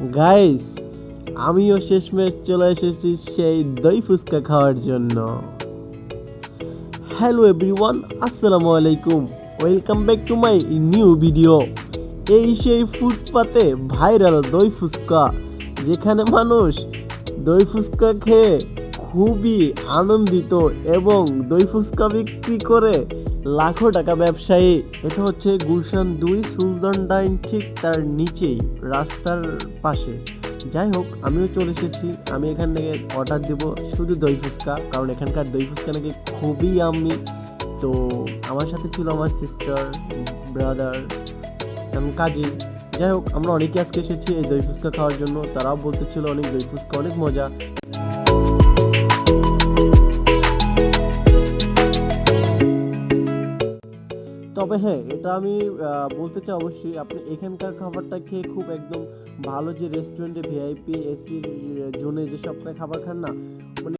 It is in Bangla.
গাইস, আমিও শেষমেশ চলে এসেছি সেই দই ফুচকা খাওয়ার জন্য। হ্যালো এভরিওয়ান, আসসালামু আলাইকুম, welcome back to my new video. এই সেই ফুটপাতে ভাইরাল দই ফুচকা, যেখানে মানুষ দই ফুচকা খেয়ে খুবই আনন্দিত এবং দই ফুচকা বিক্রি করে লাখো টাকা ব্যবসায়ী। এটা হচ্ছে গুলশান 2 সুলতান ডাইন, ঠিক তার নিচেই রাস্তার পাশে। যাই হোক, আমিও চলে এসেছি। আমি এখান থেকে অর্ডার দেবো শুধু দই ফুচকা, কারণ এখানকার দই ফুচকা নাকি খুবই আমি। তো আমার সাথে ছিল আমার সিস্টার, ব্রাদার এবং কাজিন। যাই হোক, আমরা অনেকে আজকে এসেছি এই দই ফুচকা খাওয়ার জন্য। তারাও বলতেছিল অনেক দই ফুচকা অনেক মজা। তবে হ্যাঁ, এটা আমি বলতে চাই, অবশ্যই আপনি এখানকার খাবারটা খেয়ে খুব একদম ভালো, যে রেস্টুরেন্টে ভিআইপি এসির জোনে যেসব আপনার খাবার খান না, মানে